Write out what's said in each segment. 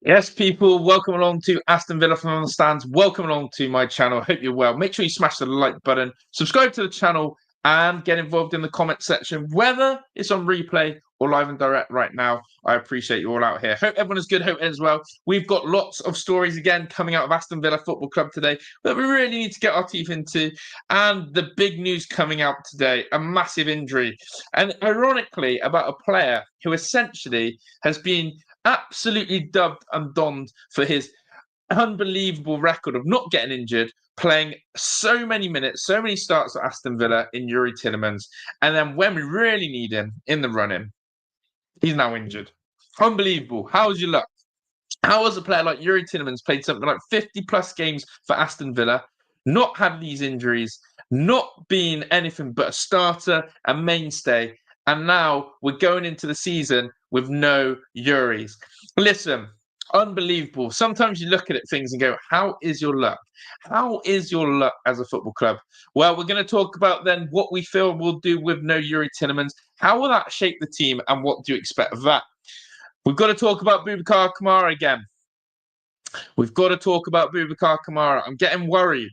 Yes, people, welcome along to Aston Villa from the stands. Welcome along to my channel. Hope you're well. Make sure you smash the like button, subscribe to the channel, and get involved in the comment section, whether it's on replay or live and direct right now. I appreciate you all out here. Hope everyone is good. Hope as well. We've got lots of stories again coming out of Aston Villa Football Club today that we really need to get our teeth into. And the big news coming out today, a massive injury. And ironically, about a player who essentially has been absolutely dubbed and donned for his unbelievable record of not getting injured, playing so many minutes, so many starts at Aston Villa in Youri Tielemans. And then when we really need him in the running, he's now injured. Unbelievable. How's your luck? How has a player like Youri Tielemans played something like 50 plus games for Aston Villa, not had these injuries, not been anything but a starter, a mainstay, and now we're going into the season with no Yuris? Listen, unbelievable. Sometimes you look at it things and go, how is your luck? How is your luck as a football club? Well, we're going to talk about then what we feel we'll do with no Youri Tielemans. How will that shape the team and what do you expect of that? We've got to talk about Boubacar Kamara again. We've got to talk about Boubacar Kamara. I'm getting worried.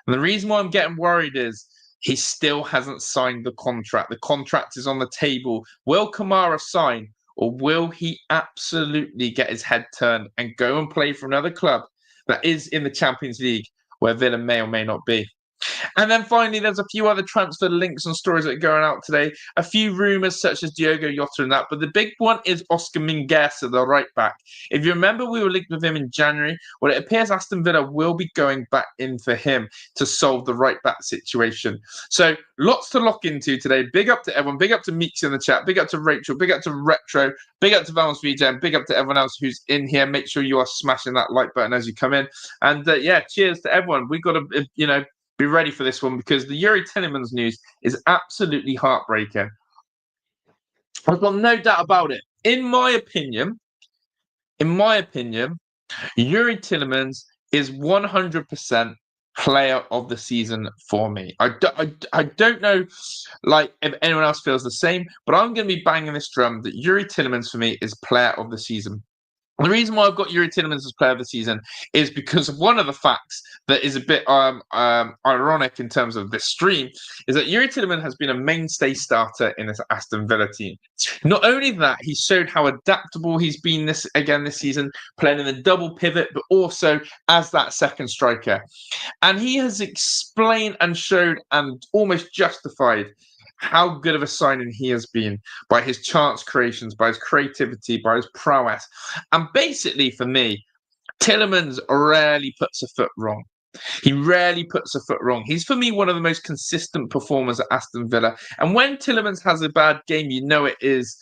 And the reason why I'm getting worried is he still hasn't signed the contract. The contract is on the table. Will Kamara sign, or will he absolutely get his head turned and go and play for another club that is in the Champions League where Villa may or may not be? And then finally, there's a few other transfer links and stories that are going out today. A few rumours such as Diogo Jota and that. But the big one is Oscar Mingueza, the right back. If you remember, we were linked with him in January. Well, it appears Aston Villa will be going back in for him to solve the right back situation. So lots to lock into today. Big up to everyone. Big up to Meeks in the chat. Big up to Rachel. Big up to Retro. Big up to Valens VJ. And big up to everyone else who's in here. Make sure you are smashing that like button as you come in. And cheers to everyone. We've got to, be ready for this one because the Youri Tielemans news is absolutely heartbreaking. I've got no doubt about it. In my opinion, Youri Tielemans is 100% player of the season for me. I don't know if anyone else feels the same, but I'm going to be banging this drum that Youri Tielemans for me is player of the season. The reason why I've got Youri Tielemans as player of the season is because of one of the facts that is a bit ironic in terms of this stream is that Youri Tielemans has been a mainstay starter in this Aston Villa team. Not only that, he showed how adaptable he's been this season, playing in the double pivot, but also as that second striker. And he has explained and showed and almost justified how good of a signing he has been by his chance creations, by his creativity, by his prowess. And basically, for me, Tielemans rarely puts a foot wrong. He rarely puts a foot wrong. He's, for me, one of the most consistent performers at Aston Villa. And when Tielemans has a bad game, you know it is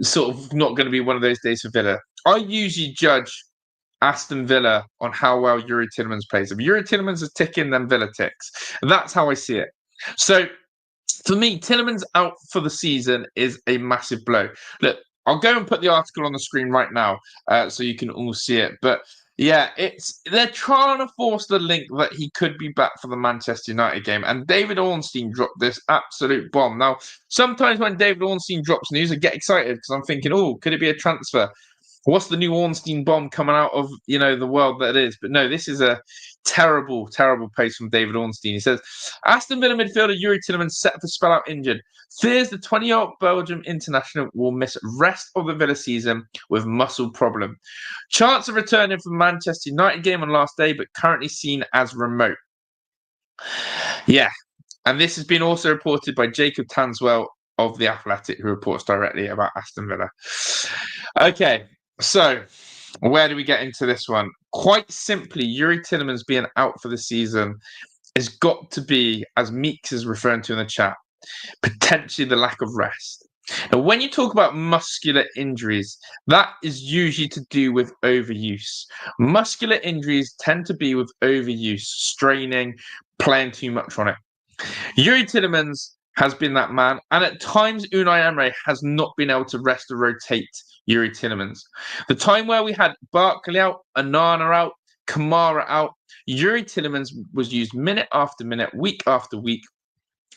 sort of not going to be one of those days for Villa. I usually judge Aston Villa on how well Youri Tielemans plays. If Youri Tielemans is ticking, then Villa ticks. That's how I see it. So, for me, Tielemans out for the season is a massive blow. Look, I'll go and put the article on the screen right now so you can all see it. But yeah, they're trying to force the link that he could be back for the Manchester United game. And David Ornstein dropped this absolute bomb. Now, sometimes when David Ornstein drops news, I get excited because I'm thinking, oh, could it be a transfer? What's the new Ornstein bomb coming out of, the world that it is? But no, this is a terrible, terrible pace from David Ornstein. He says, Aston Villa midfielder Youri Tielemans set for spell out injured. Fears the 20-year-old Belgium international will miss rest of the Villa season with muscle problem. Chance of returning from Manchester United game on last day, but currently seen as remote. Yeah, and this has been also reported by Jacob Tanswell of The Athletic, who reports directly about Aston Villa. Okay. So, where do we get into this one? Quite simply, Youri Tielemans being out for the season has got to be, as Meeks is referring to in the chat, potentially the lack of rest. And when you talk about muscular injuries, that is usually to do with overuse. Muscular injuries tend to be with overuse, straining, playing too much on it. Youri Tielemans has been that man, and at times Unai Emery has not been able to rest or rotate Youri Tielemans. The time where we had Barkley out, Onana out, Kamara out, Youri Tielemans was used minute after minute, week after week,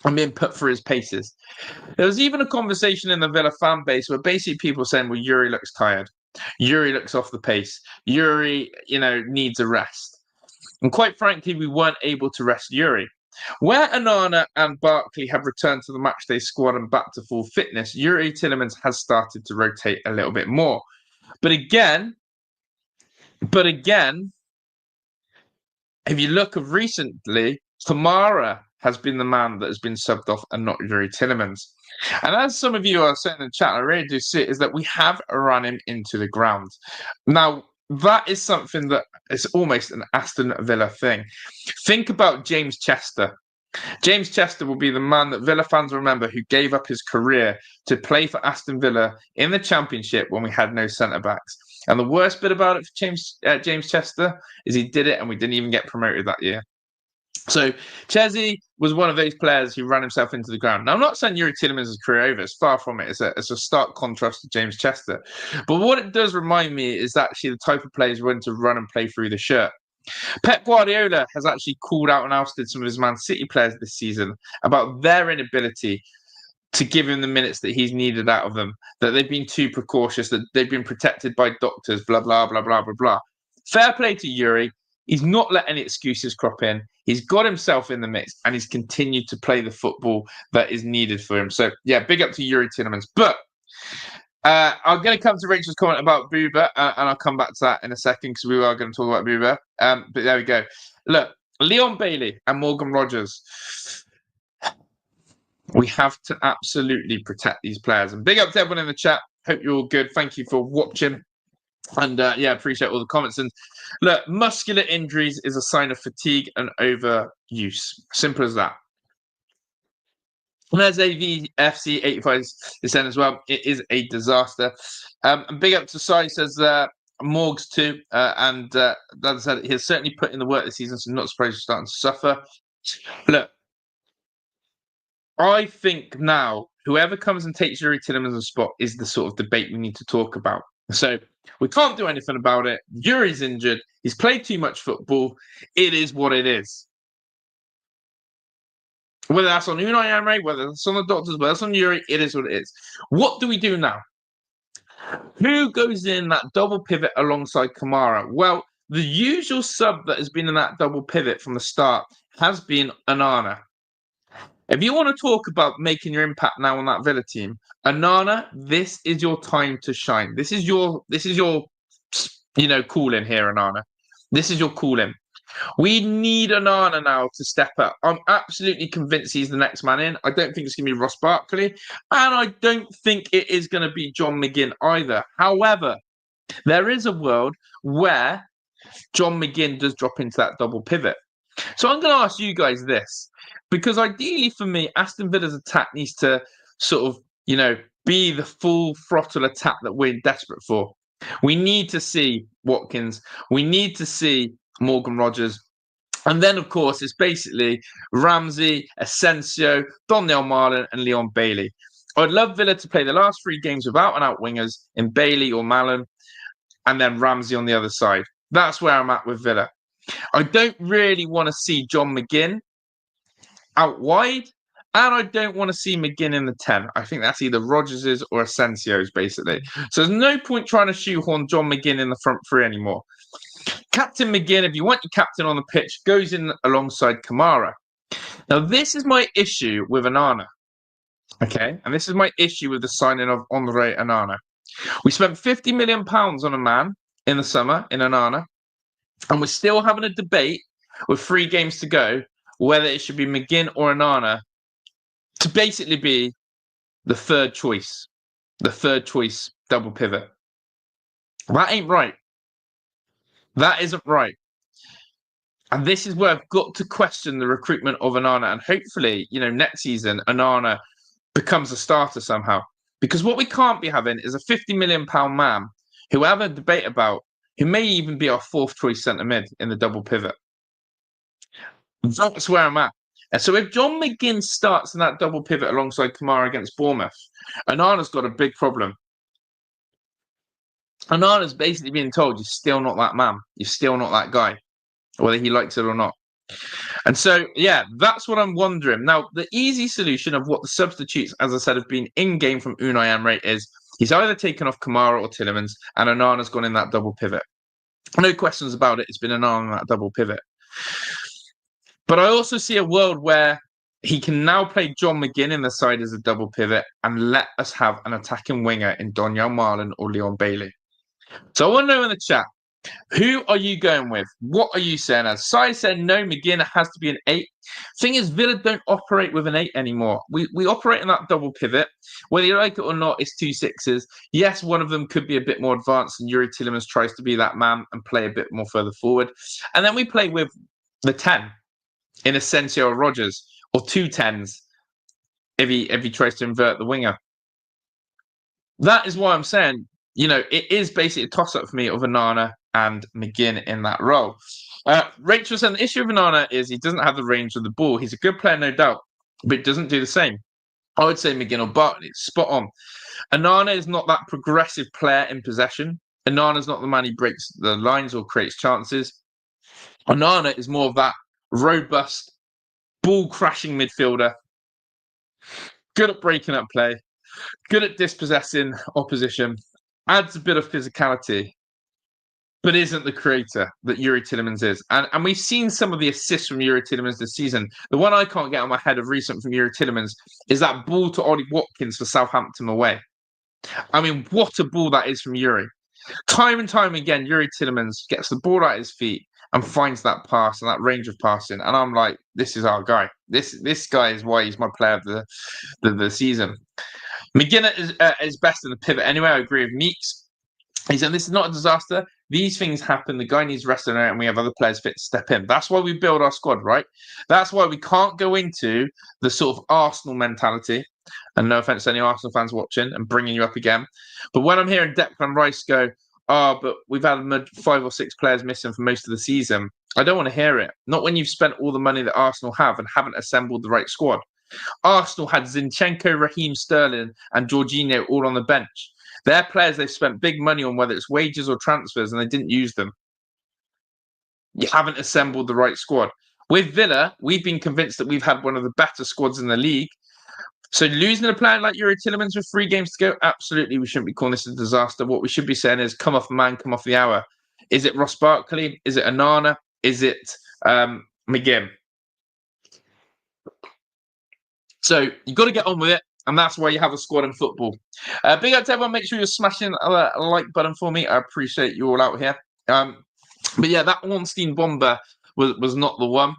and being put through his paces. There was even a conversation in the Villa fan base where basically people saying, well, Youri looks tired. Youri looks off the pace. Youri, needs a rest. And quite frankly, we weren't able to rest Youri. Where Onana and Barkley have returned to the matchday squad and back to full fitness, Youri Tielemans has started to rotate a little bit more. But again, if you look of recently, Kamara has been the man that has been subbed off and not Youri Tielemans. And as some of you are saying in the chat, I really do see it, is that we have run him into the ground. Now, that is something that is almost an Aston Villa thing. Think about James Chester. James Chester will be the man that Villa fans remember who gave up his career to play for Aston Villa in the Championship when we had no centre-backs. And the worst bit about it for James Chester is he did it and we didn't even get promoted that year. So Chesney was one of those players who ran himself into the ground. Now, I'm not saying Youri Tielemans' career over. It's far from it. It's a stark contrast to James Chester. But what it does remind me is actually the type of players who want to run and play through the shirt. Pep Guardiola has actually called out and ousted some of his Man City players this season about their inability to give him the minutes that he's needed out of them, that they've been too precautious, that they've been protected by doctors, blah, blah, blah, blah, blah, blah. Fair play to Youri. He's not let any excuses crop in. He's got himself in the mix and he's continued to play the football that is needed for him. So, yeah, big up to Youri Tielemans. But I'm going to come to Rachel's comment about Bouba, and I'll come back to that in a second because we are going to talk about Bouba. But there we go. Look, Leon Bailey and Morgan Rogers. We have to absolutely protect these players. And big up to everyone in the chat. Hope you're all good. Thank you for watching. And appreciate all the comments. And look, muscular injuries is a sign of fatigue and overuse. Simple as that. And as AVFC85 is saying as well, it is a disaster. And big up to Sai, says Morgs too. And as I said, he has certainly put in the work this season, so I'm not surprised he's starting to suffer. Look, I think now whoever comes and takes Youri Tielemans' spot is the sort of debate we need to talk about. So we can't do anything about it. Youri's injured. He's played too much football. It is what it is. Whether that's on Unai Emery, whether that's on the doctors, whether that's on Youri, it is what it is. What do we do now? Who goes in that double pivot alongside Kamara? Well, the usual sub that has been in that double pivot from the start has been Onana. If you want to talk about making your impact now on that Villa team, Onana, this is your time to shine. This is your call-in here, Onana. This is your call-in. We need Onana now to step up. I'm absolutely convinced he's the next man in. I don't think it's going to be Ross Barkley, and I don't think it is going to be John McGinn either. However, there is a world where John McGinn does drop into that double pivot. So I'm going to ask you guys this. Because ideally for me, Aston Villa's attack needs to sort of, be the full throttle attack that we're desperate for. We need to see Watkins. We need to see Morgan Rogers. And then, of course, it's basically Ramsey, Asensio, Donnell Marlon, and Leon Bailey. I'd love Villa to play the last 3 games without and out wingers in Bailey or Marlon, and then Ramsey on the other side. That's where I'm at with Villa. I don't really want to see John McGinn out wide, and I don't want to see McGinn in the 10. I think that's either Rogers's or Asensio's, basically. So there's no point trying to shoehorn John McGinn in the front 3 anymore. Captain McGinn, if you want your captain on the pitch, goes in alongside Kamara. Now, this is my issue with Onana, okay? And this is my issue with the signing of Andre Onana. We spent £50 million on a man in the summer in Onana, and we're still having a debate with 3 games to go whether it should be McGinn or Onana to basically be the third choice double pivot. That ain't right. That isn't right. And this is where I've got to question the recruitment of Onana. And hopefully, next season, Onana becomes a starter somehow. Because what we can't be having is a £50 million man who we have a debate about, who may even be our 4th choice centre mid in the double pivot. That's where I'm at. And so if John McGinn starts in that double pivot alongside Kamara against Bournemouth, Onana's got a big problem. Onana's basically being told, you're still not that man. You're still not that guy, whether he likes it or not. And so, that's what I'm wondering. Now, the easy solution of what the substitutes, as I said, have been in-game from Unai Emery is He's either taken off Kamara or Tielemans, and Onana's gone in that double pivot. No questions about it. It's been Onana in that double pivot. But I also see a world where he can now play John McGinn in the side as a double pivot and let us have an attacking winger in Donyell Marlin or Leon Bailey. So I want to know in the chat, who are you going with? What are you saying? As Sai said, no, McGinn has to be an 8. Thing is, Villa don't operate with an 8 anymore. We operate in that double pivot. Whether you like it or not, it's 2 6s. Yes, one of them could be a bit more advanced, and Youri Tielemans tries to be that man and play a bit more further forward. And then we play with the 10 in Asensio or Rodgers, or 2 10s if he tries to invert the winger. That is why I'm saying, it is basically a toss-up for me of Onana and McGinn in that role. Rachel said the issue with Onana is he doesn't have the range of the ball. He's a good player, no doubt, but he doesn't do the same. I would say McGinn or Bartley, spot on. Onana is not that progressive player in possession. Onana's not the man who breaks the lines or creates chances. Onana is more of that robust, ball-crashing midfielder, good at breaking up play, good at dispossessing opposition, adds a bit of physicality, but isn't the creator that Youri Tielemans is. And we've seen some of the assists from Youri Tielemans this season. The one I can't get out of my head of recent from Youri Tielemans is that ball to Ollie Watkins for Southampton away. I mean, what a ball that is from Youri. Time and time again, Youri Tielemans gets the ball at his feet and finds that pass and that range of passing. And I'm like, this is our guy. This guy is why he's my player of the season. McGinn is best in the pivot anyway. I agree with Meeks. He said, this is not a disaster. These things happen. The guy needs rest on it, and we have other players fit to step in. That's why we build our squad, right? That's why we can't go into the sort of Arsenal mentality. And no offense to any Arsenal fans watching and bringing you up again. But when I'm hearing Declan Rice go, but we've had 5 or 6 players missing for most of the season, I don't want to hear it. Not when you've spent all the money that Arsenal have and haven't assembled the right squad. Arsenal had Zinchenko, Raheem Sterling, and Jorginho all on the bench. They're players they've spent big money on, whether it's wages or transfers, and they didn't use them. You haven't assembled the right squad. With Villa, we've been convinced that we've had one of the better squads in the league. So losing a player like Youri Tielemans with 3 games to go, absolutely, we shouldn't be calling this a disaster. What we should be saying is, come off the man, come off the hour. Is it Ross Barkley? Is it Onana? Is it McGinn? So you've got to get on with it, and that's why you have a squad in football. Big up to everyone. Make sure you're smashing a like button for me. I appreciate you all out here. But yeah, that Ornstein bomber was not the one.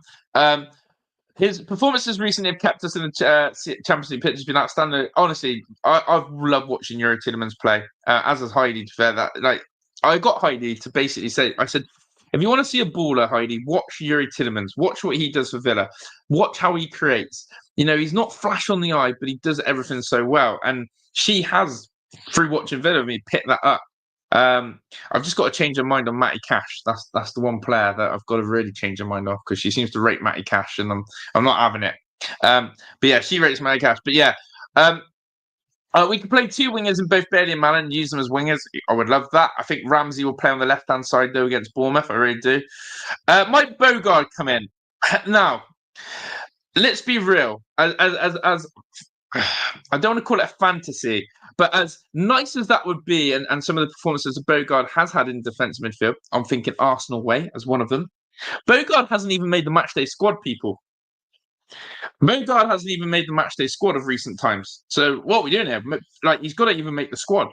His performances recently have kept us in the Champions League pitch. Has been outstanding. Honestly, I've loved watching Youri Tielemans play. As has Heidi. To fair I got Heidi to basically say, I said, if you want to see a baller, Heidi, watch Youri Tielemans. Watch what he does for Villa. Watch how he creates. He's not flash on the eye, but he does everything so well. And she has, through watching Villa, me pick that up. I've just got to change her mind on Matty Cash. That's the one player that I've got to really change her mind off, because she seems to rate Matty Cash, and I'm not having it. But yeah, she rates Matty Cash. But yeah, we could play 2 wingers in both Bailey and Mallon and use them as wingers. I would love that. I think Ramsey will play on the left-hand side, though, against Bournemouth. I really do. Might Bogard come in? Now, let's be real. As I don't want to call it a fantasy, but as nice as that would be, and some of the performances that Bogard has had in defensive midfield, I'm thinking Arsenal way as one of them. Bogard hasn't even made the matchday squad, people. Bogard hasn't even made the matchday squad of recent times. So what are we doing here? He's got to even make the squad.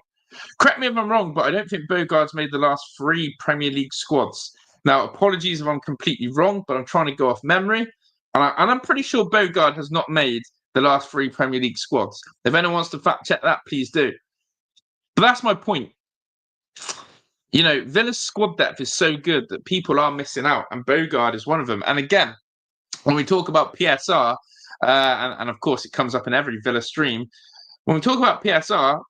Correct me if I'm wrong, but I don't think Bogard's made the last 3 Premier League squads. Now, apologies if I'm completely wrong, but I'm trying to go off memory. And I'm pretty sure Bogard has not made the last 3 Premier League squads. If anyone wants to fact check that, please do. But that's my point. Villa's squad depth is so good that people are missing out, and Bogard is one of them. And again, when we talk about PSR, and of course it comes up in every Villa stream, when we talk about PSR,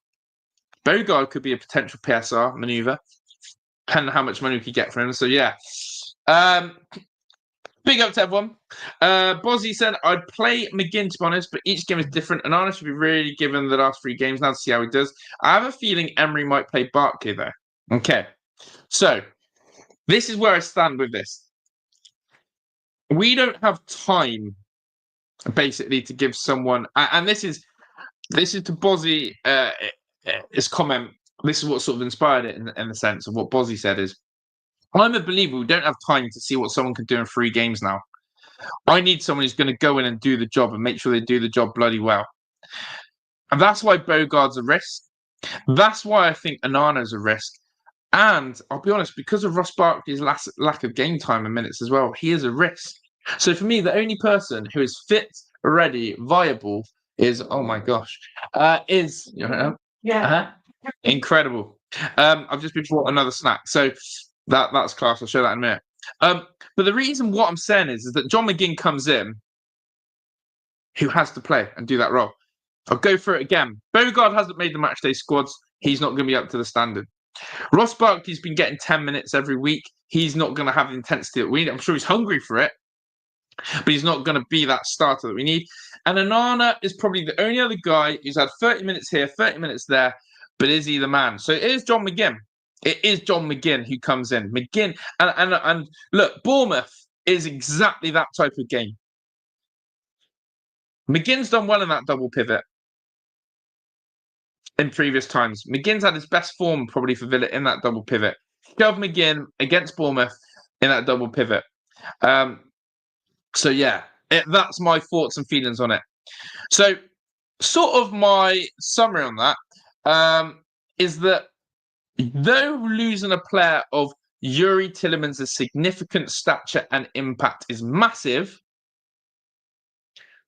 Bogard could be a potential PSR manoeuvre, depending on how much money we could get for him. So yeah. Big up to everyone. Bozzy said, I'd play McGinn, to be honest, but each game is different, and Arnold should be really given the last 3 games now to see how he does. I have a feeling Emery might play Barkley, though. Okay. So, this is where I stand with this. We don't have time, basically, to give someone... And this is to Bozzy his comment, this is what sort of inspired it in the sense of what Bozzy said is, I'm a believer we don't have time to see what someone can do in 3 games now. I need someone who's going to go in and do the job and make sure they do the job bloody well. And that's why Bogart's a risk. That's why I think Onana's a risk. And I'll be honest, because of Ross Barkley's lack of game time and minutes as well, he is a risk. So for me, the only person who is fit, ready, viable is, oh my gosh, is, incredible. I've just been brought another snack. So that's class. I'll show that in a minute. But the reason what I'm saying is that John McGinn comes in, who has to play and do that role. I'll go through it again. Bogard hasn't made the matchday squads. He's not going to be up to the standard. Ross Barkley's been getting 10 minutes every week. He's not going to have the intensity that we need. I'm sure he's hungry for it, but he's not going to be that starter that we need. And Onana is probably the only other guy who's had 30 minutes here, 30 minutes there, but is he the man? So it is John McGinn. It is John McGinn who comes in. McGinn, and look, Bournemouth is exactly that type of game. McGinn's done well in that double pivot in previous times. McGinn's had his best form probably for Villa in that double pivot. Shove McGinn against Bournemouth in that double pivot. So yeah, that's my thoughts and feelings on it. So sort of my summary on that is that though losing a player of Youri Tielemans' significant stature and impact is massive,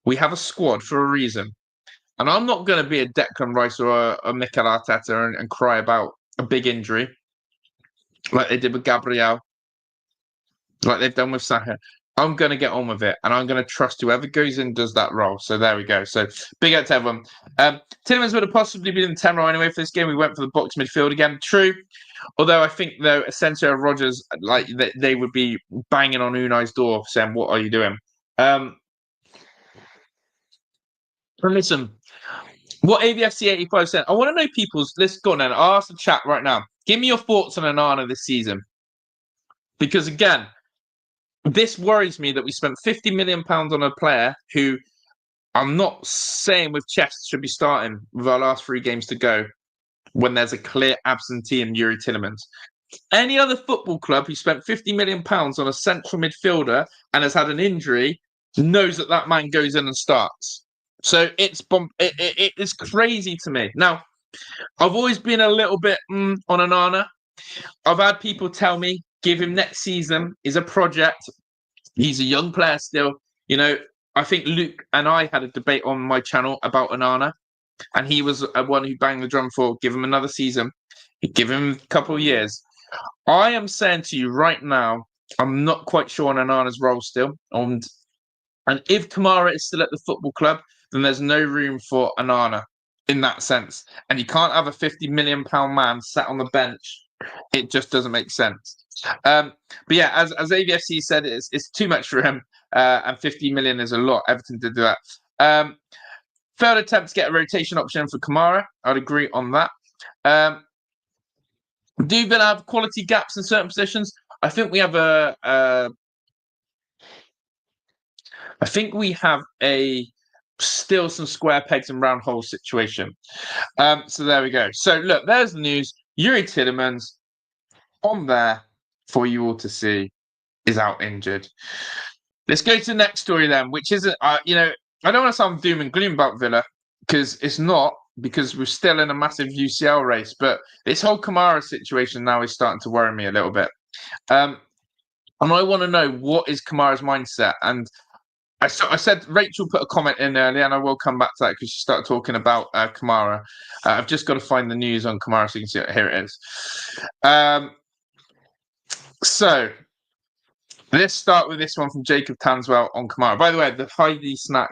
we have a squad for a reason. And I'm not going to be a Declan Rice or a Mikel Arteta and cry about a big injury like they did with Gabriel, like they've done with Saha. I'm going to get on with it, and I'm going to trust whoever goes in does that role. So there we go. So big out to everyone. Tielemans would have possibly been in the 10 role anyway for this game. We went for the box midfield again. True. Although I think, though, Asensio and Rodgers, like they would be banging on Unai's door saying, what are you doing? And listen, what AVFC 85 said, I want to know people's, let's go on then. I'll ask the chat right now. Give me your thoughts on Onana this season. Because again, this worries me that we spent £50 million on a player who I'm not saying with chest should be starting with our last 3 games to go when there's a clear absentee in Youri Tielemans. Any other football club who spent £50 million on a central midfielder and has had an injury knows that that man goes in and starts. So it's crazy to me. Now, I've always been a little bit on Onana. I've had people tell me, give him next season is a project. He's a young player still. You know, I think Luke and I had a debate on my channel about Onana, and he was one who banged the drum for give him another season, give him a couple of years. I am saying to you right now, I'm not quite sure on Onana's role still. And if Kamara is still at the football club, then there's no room for Onana in that sense. And you can't have a £50 million man sat on the bench. It just doesn't make sense. But yeah, as AVFC said, it's too much for him. And 50 million is a lot. Everton did do that. Failed attempt to get a rotation option for Kamara. I'd agree on that. Do Villa have quality gaps in certain positions? I think we have still some square pegs and round holes situation. So there we go. So look, there's the news. Youri Tielemans on there for you all to see is out injured. Let's go to the next story then, which isn't, I don't want to sound doom and gloom about Villa because it's not, because we're still in a massive UCL race. But this whole Kamara situation now is starting to worry me a little bit. And I want to know, what is Kamara's mindset? And I said Rachel put a comment in earlier, and I will come back to that because she started talking about Kamara. I've just got to find the news on Kamara so you can see it. Here it is. So let's start with this one from Jacob Tanswell on Kamara. By the way, the Heidi snack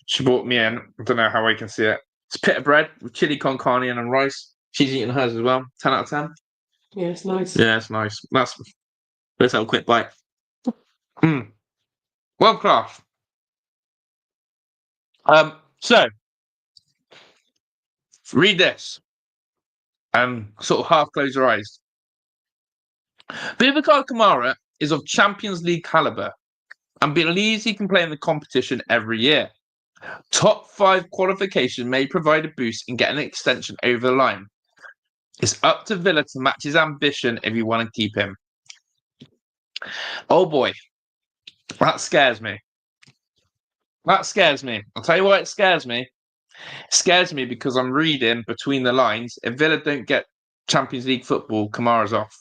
she brought me in. I don't know how I can see it. It's pita bread with chili con carne and rice. She's eating hers as well. 10 out of 10. Yeah, it's nice. Yeah, it's nice. Let's have a quick bite. World class. So read this and sort of half close your eyes. Boubacar Kamara is of Champions League caliber and believes he can play in the competition every year. Top 5 qualification may provide a boost and get an extension over the line. It's up to Villa to match his ambition if you want to keep him. Oh boy, that scares me. That scares me. I'll tell you why it scares me. It scares me because I'm reading between the lines. If Villa don't get Champions League football, Kamara's off.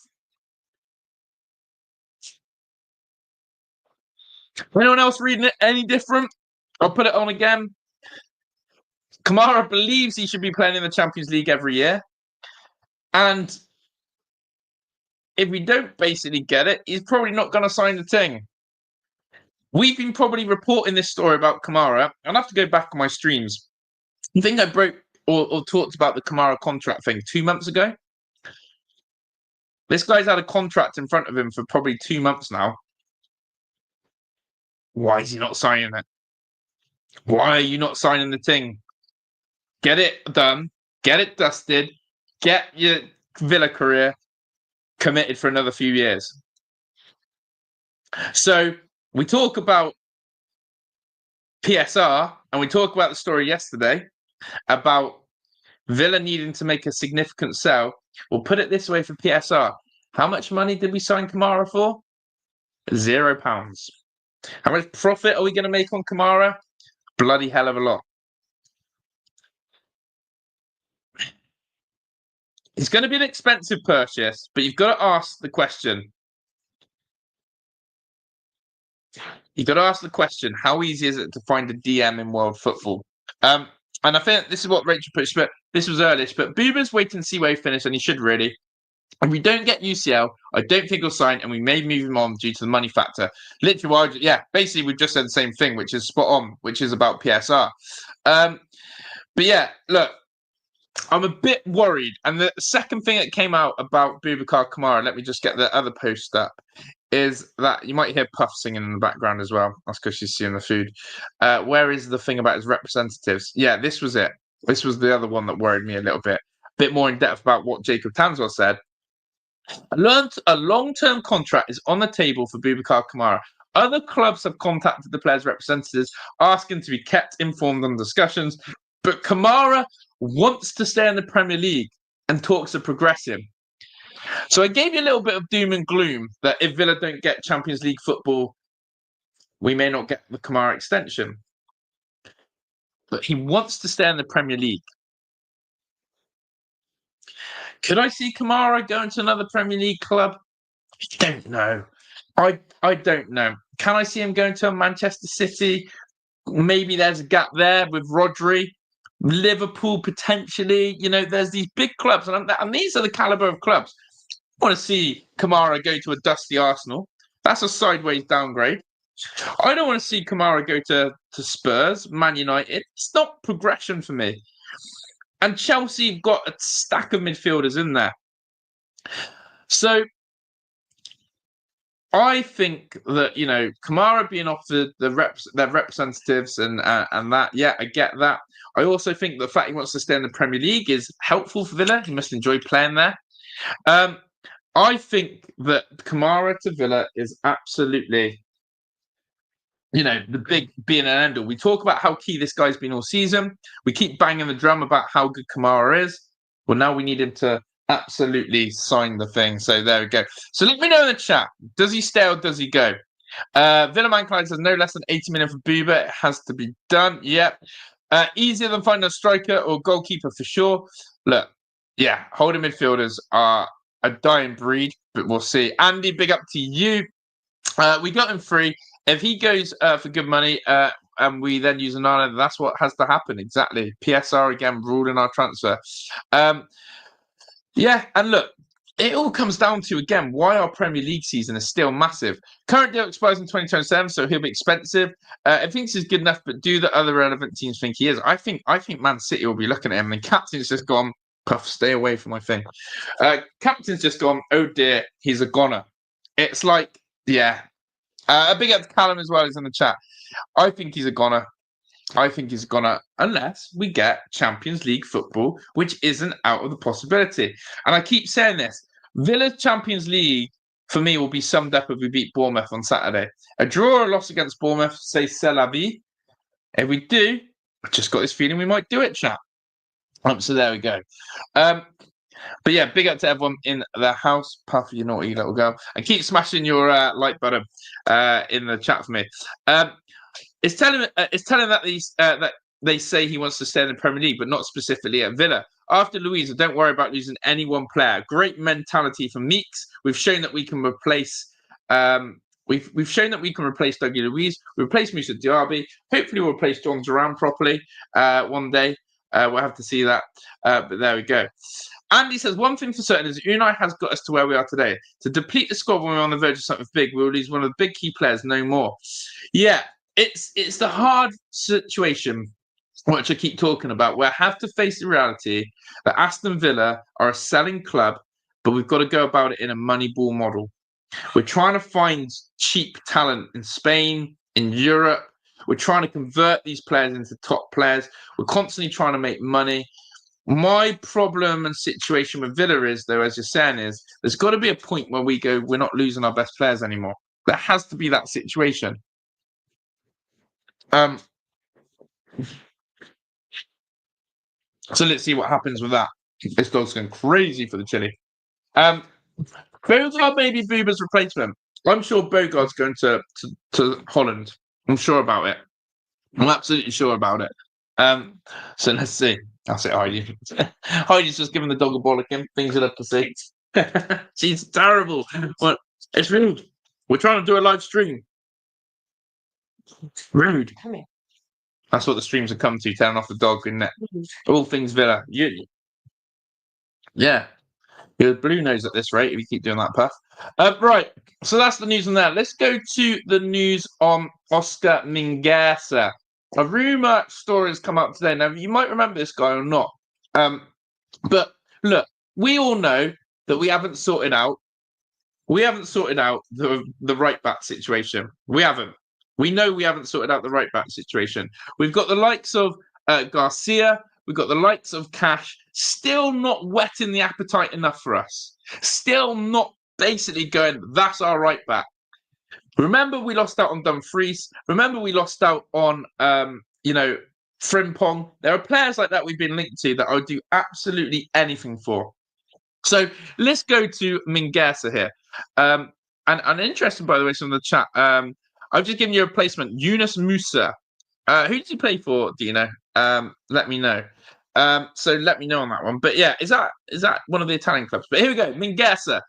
Anyone else reading it any different? I'll put it on again. Kamara believes he should be playing in the Champions League every year. And if we don't basically get it, he's probably not going to sign the thing. We've been probably reporting this story about Kamara. I'll have to go back on my streams. I think I broke or talked about the Kamara contract thing 2 months ago. This guy's had a contract in front of him for probably 2 months now. Why is he not signing it? Why are you not signing the thing? Get it done. Get it dusted. Get your Villa career committed for another few years. So we talk about PSR and we talk about the story yesterday about Villa needing to make a significant sell. We'll put it this way for PSR. How much money did we sign Kamara for? £0. How much profit are we going to make on Kamara? Bloody hell of a lot. It's going to be an expensive purchase, but you've got to ask the question. You've got to ask the question, how easy is it to find a DM in world football? And I think this is what Rachel put, but this was earlish, but Booba's waiting to see where he finished, and he should really. If we don't get UCL, I don't think he'll sign, and we may move him on due to the money factor. Literally, basically we've just said the same thing, which is spot on, which is about PSR. But yeah, look, I'm a bit worried. And the second thing that came out about Boubacar Kamara, let me just get the other post up, is that you might hear Puff singing in the background as well. That's because she's seeing the food. Where is the thing about his representatives? Yeah, this was it. This was the other one that worried me a little bit. A bit more in depth about what Jacob Tanswell said. A long-term contract is on the table for Boubacar Kamara. Other clubs have contacted the players' representatives asking to be kept informed on discussions, but Kamara wants to stay in the Premier League and talks are progressing. So I gave you a little bit of doom and gloom that if Villa don't get Champions League football, we may not get the Kamara extension. But he wants to stay in the Premier League. Could I see Kamara going to another Premier League club? I don't know. I don't know. Can I see him going to Manchester City? Maybe there's a gap there with Rodri. Liverpool potentially. You know, there's these big clubs, and these are the caliber of clubs. I want to see Kamara go to a dusty Arsenal. That's a sideways downgrade. I don't want to see Kamara go to Spurs, Man United. It's not progression for me. And Chelsea have got a stack of midfielders in there. So I think that, you know, Kamara being off their representatives and that, yeah, I get that. I also think the fact he wants to stay in the Premier League is helpful for Villa. He must enjoy playing there. I think that Kamara to Villa is absolutely, you know, the big being an end all. We talk about how key this guy's been all season. We keep banging the drum about how good Kamara is. Well, now we need him to absolutely sign the thing. So there we go. So let me know in the chat. Does he stay or does he go? Villa Mankind says no less than 80 million for Bouba. It has to be done. Yep. Easier than finding a striker or goalkeeper for sure. Look, yeah, holding midfielders are a dying breed, but we'll see. Andy, big up to you. We got him free. If he goes for good money and we then use an island, that's what has to happen. Exactly. PSR again ruling our transfer. Yeah, and look, it all comes down to, again, why our Premier League season is still massive. Current deal expires in 2027, so he'll be expensive. I think he's good enough, but do the other relevant teams think he is? I think Man City will be looking at him, and captain's just gone, Puff, stay away from my thing. Captain's just gone, oh dear, he's a goner. It's like, yeah. A big up to Callum as well, he's in the chat. I think he's a goner. I think he's gonna, unless we get Champions League football, which isn't out of the possibility. And I keep saying this, Villa's Champions League, for me, will be summed up if we beat Bournemouth on Saturday. A draw or a loss against Bournemouth, say c'est la vie. If we do, I just got this feeling we might do it, chat. So there we go. But yeah, big up to everyone in the house. Puff, you naughty little girl, and keep smashing your like button in the chat for me. It's telling that they say he wants to stay in the Premier League, but not specifically at Villa. After Louisa, don't worry about losing any one player. Great mentality from Meeks. We've shown that we can replace. We've shown that we can replace Dougie Luiz. We replaced Moussa Diaby. Hopefully, we'll replace John Duran properly one day. We'll have to see that. But there we go. Andy says, one thing for certain is Unai has got us to where we are today. To deplete the squad when we're on the verge of something big, we will lose one of the big key players, no more. Yeah, it's the hard situation, which I keep talking about, where I have to face the reality that Aston Villa are a selling club, but we've got to go about it in a Moneyball model. We're trying to find cheap talent in Spain, in Europe. We're trying to convert these players into top players. We're constantly trying to make money. My problem and situation with Villa is, though, as you're saying, is there's got to be a point where we go, we're not losing our best players anymore. There has to be that situation. So let's see what happens with that. This dog's going crazy for the chili. Bogard may be Booba's replacement. I'm sure Bogard's going to Holland. I'm sure about it. I'm absolutely sure about it. So let's see. That's it, Heidi. Heidi's just giving the dog a bollocking. Things you'll have to see. She's terrible. Well, it's rude. We're trying to do a live stream. Rude. Come here. That's what the streams have come to, telling off the dog, isn't it? All things Villa. Yeah. You're blue nose at this rate if you keep doing that, Puff. Right. So that's the news on that. Let's go to the news on Oscar Mingueza. A rumour story has come up today. Now, you might remember this guy or not. But look, we all know that we haven't sorted out the right back situation. We haven't. We know we haven't sorted out the right back situation. We've got the likes of Garcia. We've got the likes of Cash. Still not whetting the appetite enough for us. Still not basically going, that's our right back. Remember, we lost out on Dumfries. Remember, we lost out on, Frimpong. There are players like that we've been linked to that I would do absolutely anything for. So let's go to Mingueza here. And interesting, by the way, from the chat. I've just given you a replacement, Yunus Musa. Who did he play for? Do you know? Let me know. So let me know on that one. But yeah, is that one of the Italian clubs? But here we go, Mingueza.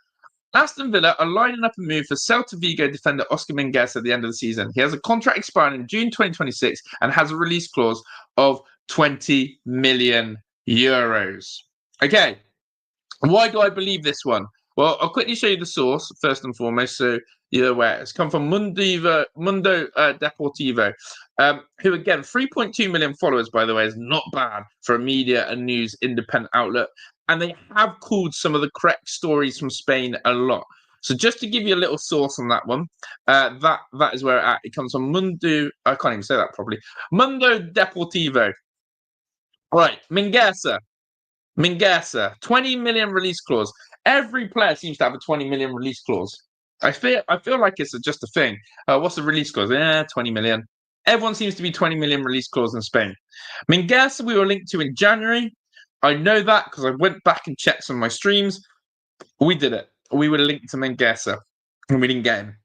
Aston Villa are lining up a move for Celta Vigo defender Oscar Mingueza at the end of the season. He has a contract expiring in June 2026 and has a release clause of 20 million euros. Okay, why do I believe this one? Well, I'll quickly show you the source first and foremost, so you're aware. It's come from Mundo Deportivo, who, again, 3.2 million followers, by the way, is not bad for a media and news independent outlet. And they have called some of the correct stories from Spain a lot. So just to give you a little source on that one, that is where it comes from. Mundo, I can't even say that properly. Mundo Deportivo. Right, Mingueza, 20 million release clause. Every player seems to have a 20 million release clause. I feel like it's just a thing. What's the release clause? 20 million. Everyone seems to be 20 million release clause in Spain. Mingueza we were linked to in January. I know that because I went back and checked some of my streams. We did it. We were linked to Mingueza and we didn't get him.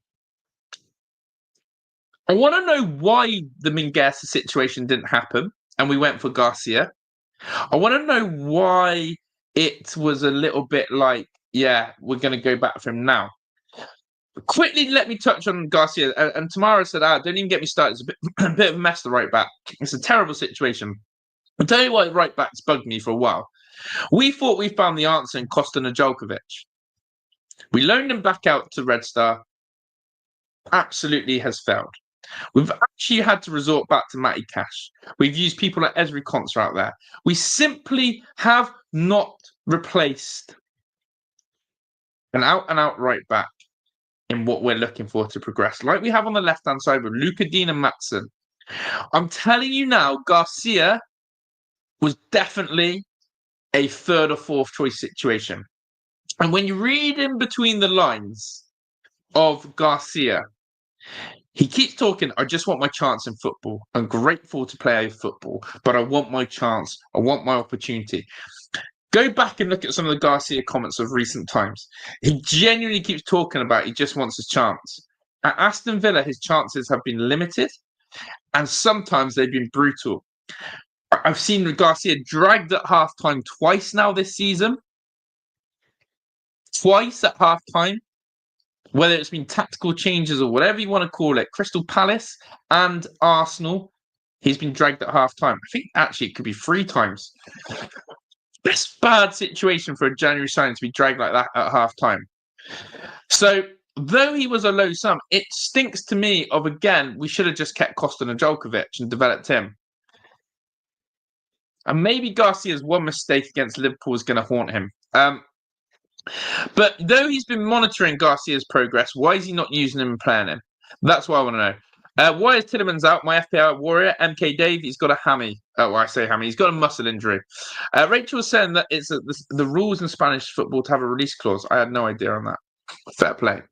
I want to know why the Mingueza situation didn't happen and we went for Garcia. I want to know why it was a little bit like, yeah, we're going to go back for him now. Quickly, let me touch on Garcia. And Tamara said, don't even get me started. It's a bit of a mess, the right back. It's a terrible situation. I'll tell you why right backs bugged me for a while. We thought we found the answer in Kosta Nedeljkovic. We loaned him back out to Red Star. Absolutely has failed. We've actually had to resort back to Matty Cash. We've used people like Ezri Konsa out there. We simply have not replaced an out-and-out right back in what we're looking for to progress, like we have on the left-hand side with Luca Dean and Matson. I'm telling you now, Garcia was definitely a third or fourth choice situation. And when you read in between the lines of Garcia, He keeps talking, I just want my chance in football. I'm grateful to play football, but I want my chance. I want my opportunity. Go back and look at some of the Garcia comments of recent times. He genuinely keeps talking about he just wants his chance. At Aston Villa, his chances have been limited, and sometimes they've been brutal. I've seen Garcia dragged at half-time twice now this season. Twice at half-time. Whether it's been tactical changes or whatever you want to call it, Crystal Palace and Arsenal, he's been dragged at half-time. I think actually it could be 3 times. That's a bad situation for a January signing to be dragged like that at half-time. So, though he was a low sum, it stinks to me of, again, we should have just kept Kostan Anđelković and developed him. And maybe Garcia's one mistake against Liverpool is going to haunt him. But though he's been monitoring Garcia's progress, why is he not using him and playing him? That's what I want to know. Why is Tielemans out? My FPL warrior, MK Dave, he's got a hammy. Oh, I say hammy. He's got a muscle injury. Rachel was saying that it's the rules in Spanish football to have a release clause. I had no idea on that. Fair play.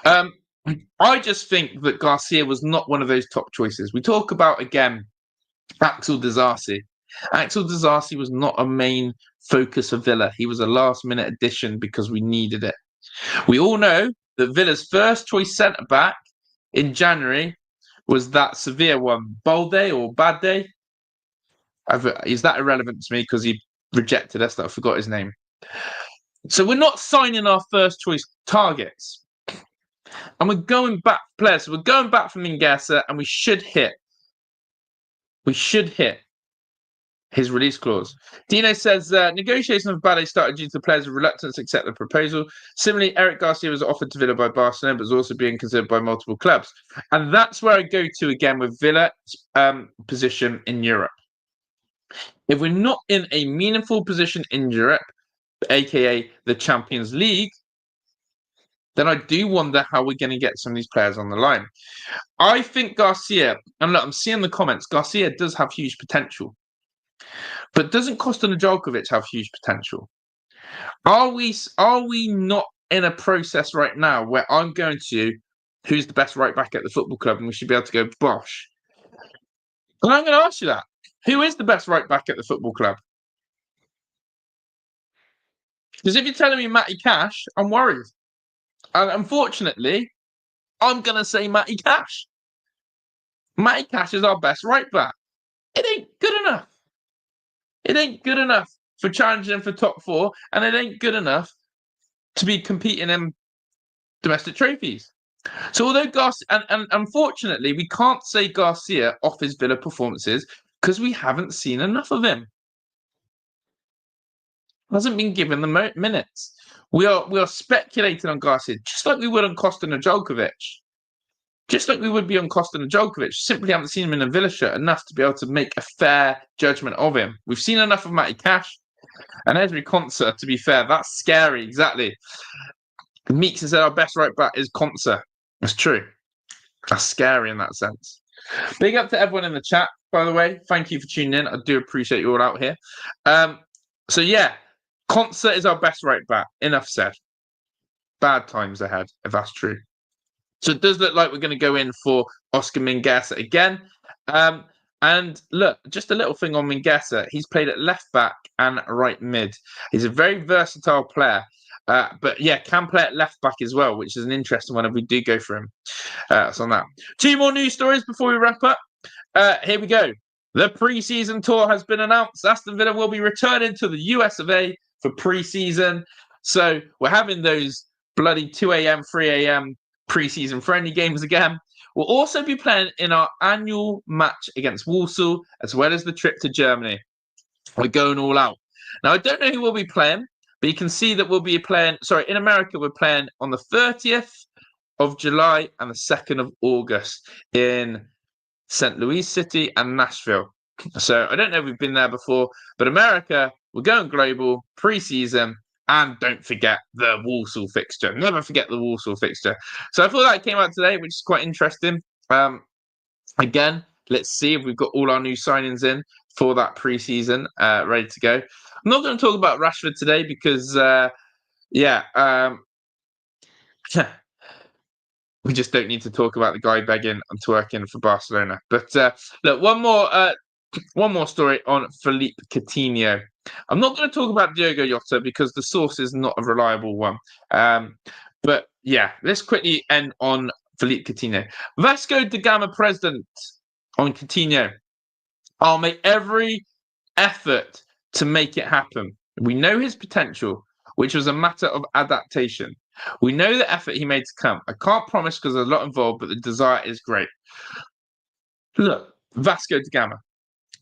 I just think that Garcia was not one of those top choices. We talk about, again, Axel Disasi. Axel Disasi was not a main focus of Villa. He was a last-minute addition because we needed it. We all know that Villa's first choice centre-back in January was that Sevilla one, Balde or Bade. Is that irrelevant to me because he rejected us that I forgot his name. So we're not signing our first choice targets. And we're going back players. So we're going back for Mingueza and we should hit his release clause. Dino says, negotiations of Bade started due to the players' reluctance to accept the proposal. Similarly, Eric Garcia was offered to Villa by Barcelona, but was also being considered by multiple clubs. And that's where I go to again with Villa's position in Europe. If we're not in a meaningful position in Europe, aka the Champions League, then I do wonder how we're going to get some of these players on the line. I think Garcia, and look, I'm seeing the comments, Garcia does have huge potential. But doesn't Kostan Anđelković have huge potential? Are we not in a process right now where I'm going to who's the best right back at the football club and we should be able to go bosh? And I'm going to ask you that. Who is the best right back at the football club? Because if you're telling me Matty Cash, I'm worried. And unfortunately, I'm going to say Matty Cash. Matty Cash is our best right back. It ain't good enough. It ain't good enough for challenging for top 4, and it ain't good enough to be competing in domestic trophies. So although Garcia, and unfortunately, we can't say Garcia off his Villa performances because we haven't seen enough of him. Hasn't been given the minutes. We are speculating on Garcia just like we would on Kostan Anđelković. Just like we would be on Kostan Anđelković, simply haven't seen him in a Villa shirt enough to be able to make a fair judgment of him. We've seen enough of Matty Cash and Ezri Konsa, to be fair. That's scary, exactly. Meeks has said our best right back is Konsa. That's true. That's scary in that sense. Big up to everyone in the chat, by the way. Thank you for tuning in. I do appreciate you all out here. So yeah, Konsa is our best right back. Enough said. Bad times ahead, if that's true. So it does look like we're going to go in for Oscar Mingueza again. And look, just a little thing on Mingueza. He's played at left back and right mid. He's a very versatile player. But yeah, can play at left back as well, which is an interesting one if we do go for him. So on that. 2 more news stories before we wrap up. Here we go. The pre-season tour has been announced. Aston Villa will be returning to the US of A for pre-season. So we're having those bloody 2 a.m., 3 a.m. pre-season friendly games again. We'll also be playing in our annual match against Walsall, as well as the trip to Germany. We're going all out. Now, I don't know who we'll be playing, but you can see that we'll be playing, in America, we're playing on the 30th of July and the 2nd of August in St. Louis City and Nashville. So I don't know if we've been there before, but America, we're going global, pre-season, and don't forget the Walsall fixture. Never forget the Walsall fixture. So I thought that came out today, which is quite interesting. Again, let's see if we've got all our new signings in for that pre-season, ready to go. I'm not going to talk about Rashford today because, we just don't need to talk about the guy begging and twerking for Barcelona. But look, one more story on Philippe Coutinho. I'm not going to talk about Diogo Jota because the source is not a reliable one. But yeah, let's quickly end on Philippe Coutinho. Vasco da Gama president on Coutinho. I'll make every effort to make it happen. We know his potential, which was a matter of adaptation. We know the effort he made to come. I can't promise because there's a lot involved, but the desire is great. Look, Vasco da Gama,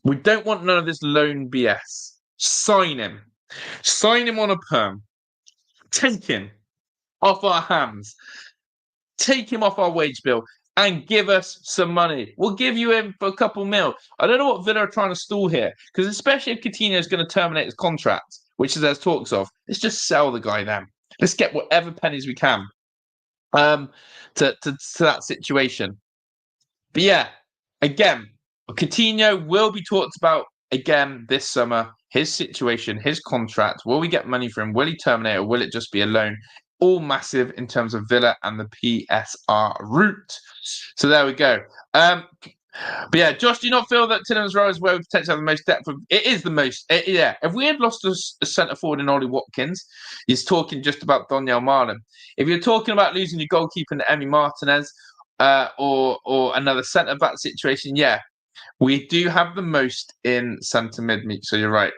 we don't want none of this loan BS. Sign him. Sign him on a perm. Take him off our hands. Take him off our wage bill and give us some money. We'll give you him for a couple mil. I don't know what Villa are trying to stall here, because especially if Coutinho is going to terminate his contract, which there's talks of, let's just sell the guy then. Let's get whatever pennies we can to that situation. But yeah, again, Coutinho will be talked about again this summer. His situation, his contract, will we get money for him? Will he terminate or will it just be a loan? All massive in terms of Villa and the PSR route. So there we go. But yeah, Josh, do you not feel that Tielemans' role is where we potentially have the most depth? It is the most. Yeah, if we had lost a centre forward in Ollie Watkins, he's talking just about Daniel Marlin. If you're talking about losing your goalkeeper to Emi Martinez or another centre back situation, yeah, we do have the most in centre mid. So you're right.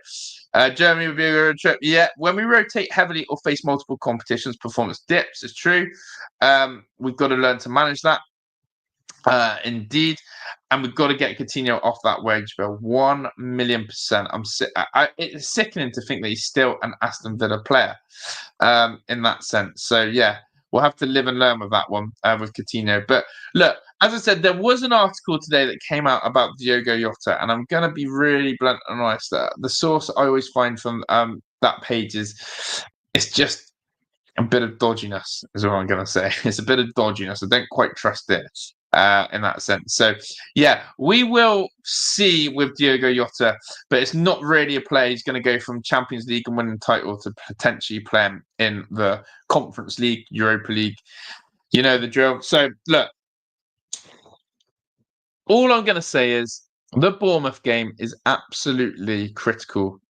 Germany would be a good trip. Yeah, when we rotate heavily or face multiple competitions, performance dips. It's true. We've got to learn to manage that. Indeed, and we've got to get Coutinho off that wage bill. 1,000,000%. It's sickening to think that he's still an Aston Villa player in that sense. So yeah, we'll have to live and learn with that one with Coutinho. But look, as I said, there was an article today that came out about Diogo Jota, and I'm going to be really blunt and honest. The source I always find from that page it's just a bit of dodginess, is what I'm going to say. It's a bit of dodginess. I don't quite trust it in that sense. So, yeah, we will see with Diogo Jota, but it's not really a player who's going to go from Champions League and winning the title to potentially playing in the Conference League, Europa League. You know the drill. So, look, all I'm going to say is the Bournemouth game is absolutely critical,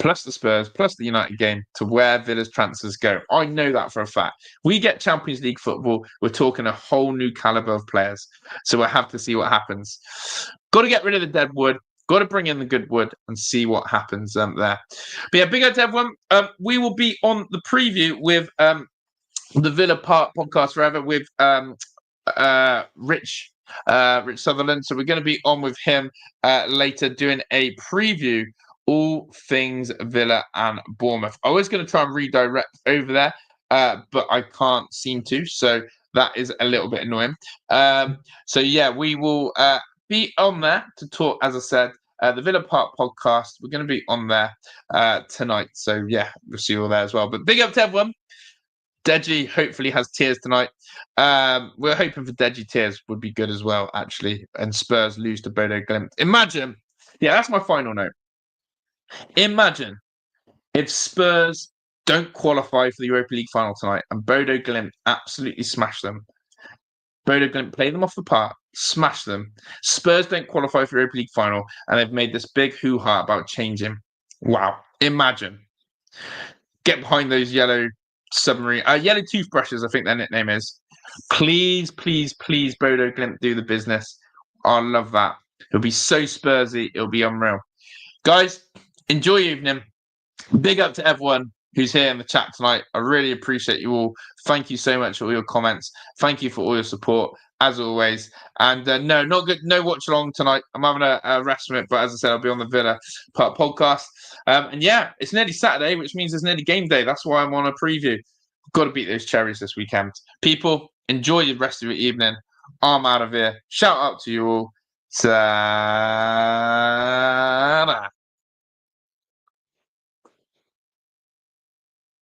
plus the Spurs, plus the United game, to where Villa's transfers go. I know that for a fact. We get Champions League football, we're talking a whole new calibre of players. So we'll have to see what happens. Got to get rid of the dead wood. Got to bring in the good wood and see what happens there. But yeah, big up to everyone. We will be on the preview with the Villa Park podcast forever with Rich Sutherland. So we're going to be on with him later doing a preview, all things Villa and Bournemouth. I was going to try and redirect over there, but I can't seem to. So that is a little bit annoying. So yeah, we will be on there to talk, as I said, the Villa Park podcast. We're going to be on there tonight. So yeah, we'll see you all there as well. But big up to everyone. Deji hopefully has tears tonight. We're hoping for Deji tears would be good as well, actually. And Spurs lose to Bodo Glimt. Imagine, yeah, that's my final note. Imagine if Spurs don't qualify for the Europa League final tonight and Bodo Glimt absolutely smash them. Bodo Glimt play them off the park, smash them. Spurs don't qualify for the Europa League final and they've made this big hoo-ha about changing. Wow. Imagine. Get behind those yellow toothbrushes, I think their nickname is. Please, please, please, Bodo Glimt, do the business. I love that. It'll be so Spursy. It'll be unreal. Guys, enjoy your evening. Big up to everyone who's here in the chat tonight. I really appreciate you all. Thank you so much for all your comments. Thank you for all your support, as always. And no watch along tonight. I'm having a rest from it, but as I said, I'll be on the Villa Park podcast. And yeah, it's nearly Saturday, which means it's nearly game day. That's why I'm on a preview. Got to beat those cherries this weekend. People, enjoy the rest of your evening. I'm out of here. Shout out to you all.